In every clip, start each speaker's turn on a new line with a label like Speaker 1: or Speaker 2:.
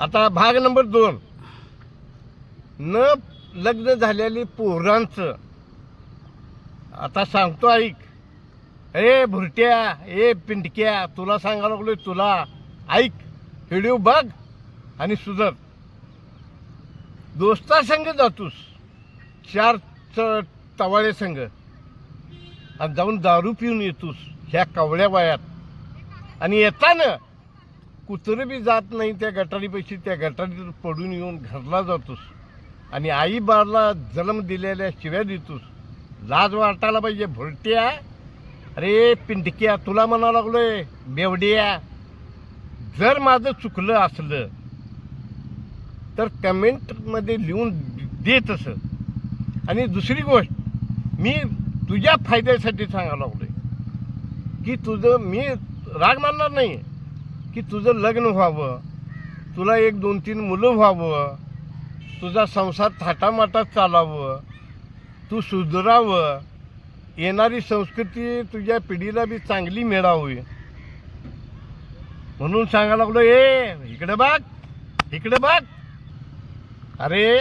Speaker 1: आता भाग नंबर 2, न लग्न झालेली पोरांचं आता सांगतो ऐक. ए भुरट्या, ए पिंडक्या, तुला सांगा लागलोय, तुला ऐक. व्हिडिओ बघ आणि सुधर. दोस्ता संघ जातोस 4 तवाळे संघ आणि जाऊन दारू पिऊन येतोस ह्या कवळ्या वयात, आणि येताना कुत्रं बी जात नाही त्या गटारीपाशी, त्या गटारीत पडून येऊन घरला जातोस आणि आई बाळाला जन्म दिलेल्या शिव्या देतोस. लाज वाटायला पाहिजे भुरट्या. अरे पिंडक्या, तुला म्हणा लागलोय बेवड्या. जर माझं चुकलं असलं तर कमेंटमध्ये लिहून दे तसं. आणि दुसरी गोष्ट, मी तुझ्या फायद्यासाठी सांगायला लागलोय की तुझं, मी राग मानणार नाही की तुझं लग्न व्हावं, तुला 1, 2, 3 मुलं व्हावं, तुझा संसार थाटामाटात चालावं, तू सुधरावं, येणारी संस्कृती तुझ्या पिढीला बी चांगली मिळावी म्हणून सांगायला लागलो. इकडे बघ, इकडे बघ. अरे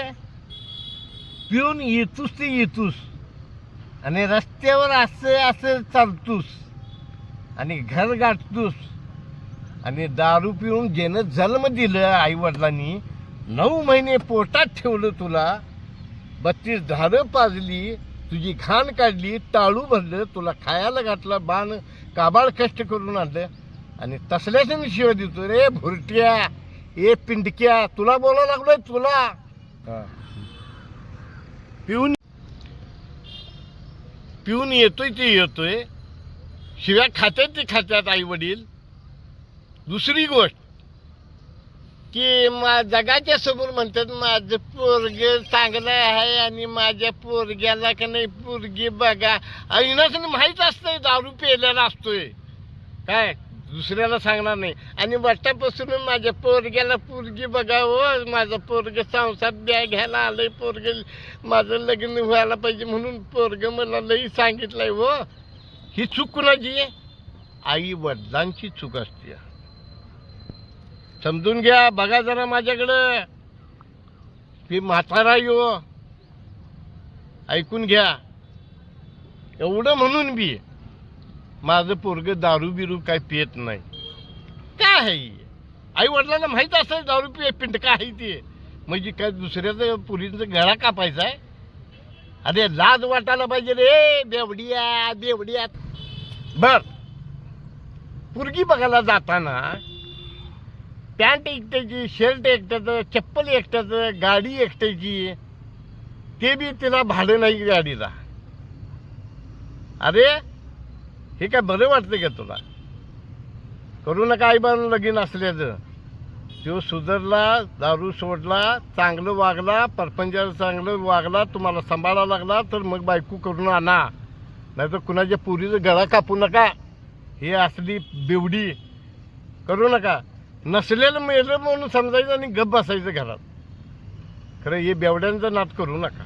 Speaker 1: पिऊन येतोस ते येतोस आणि रस्त्यावर असं चालतोस आणि घर गाठतोस आणि दारू पिऊन ज्यानं जन्म दिलं आईवडिलांनी, 9 महिने पोटात ठेवलं तुला, 32 धारं पाजली, तुझी घाण काढली, टाळू भरलं, तुला खायला घातलं, बाण काबाळ कष्ट करून आणलं आणि तसल्याच मी शिवाय देतो. रे भुरट्या, ए पिंडक्या, तुला बोलायला लागलोय तुला. पिऊन येतोय ते येतोय, शिव्या खात्यात ते खात्यात आई वडील. दुसरी गोष्ट की जगाच्या समोर म्हणतात माझं पोरग चांगलं आहे आणि माझ्या पोरग्याला का नाही पोरगी बघा. आईनाच माहीत असतंय दारू प्यायलेला असतोय, काय दुसऱ्याला सांगणार नाही. आणि वाटापासून माझ्या पोरग्याला पोरगी बघा, हो माझं पोरग संसार द्या घ्यायला आलंय, पोरग माझं लग्न व्हायला पाहिजे म्हणून पोरग मला लई सांगितलंय. हो ही चूक कुणाची आहे? आई वडिलांची चूक असते. समजून घ्या. बघा जरा माझ्याकडं, की म्हातारा यो ऐकून घ्या. एवढं म्हणून बी माझं पोरग दारू बिरू काय पियत नाही. काय आहे आई वडिलांना माहीत असतं दारू पिय पिंड काय आहे ते, म्हणजे काय दुसऱ्याचं पुरीचं गळा कापायचा आहे? अरे लाज वाटायला पाहिजे रे बेवडिया बेवडिया. बर, पोरगी बघायला जाताना पॅन्ट एकट्याची, शर्ट एकट्याचं, चप्पल एकट्याचं, गाडी एकट्याची, ते बी तिला भाडं नाही गाडीला. अरे हे काय बरं वाटतं का तुला? करू नका आईबानं लगीन असल्याचं. तो सुधरला, दारू सोडला, चांगलं वागला, परपंचाला चांगलं वागला, तुम्हाला सांभाळायला लागला तर मग बायको करून आणा, नाहीतर कुणाच्या पुरीचं गळा कापू नका. हे असली बेवडी करू नका. नसलेलं मेलं म्हणून समजायचं आणि गप्प बसायचं घरात. खरं हे बेवड्यांचं नाट करू नका.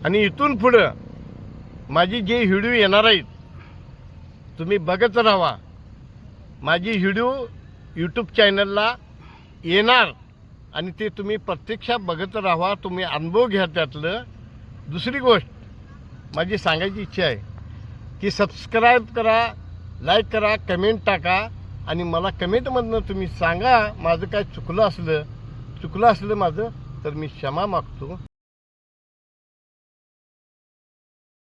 Speaker 1: आणि इथून पुढं माझी जे व्हिडिओ येणार आहेत तुम्ही बघत राहा. माझी व्हिडिओ यूट्यूब चॅनलला येणार आणि ते तुम्ही प्रत्यक्षात बघत राहा. तुम्ही अनुभव घ्या त्यातलं. दुसरी गोष्ट माझी सांगायची इच्छा आहे की सबस्क्राईब करा, लाईक करा, कमेंट टाका आणि मला कमेंटमधनं तुम्ही सांगा माझं काय चुकलं असलं माझं तर मी क्षमा मागतो.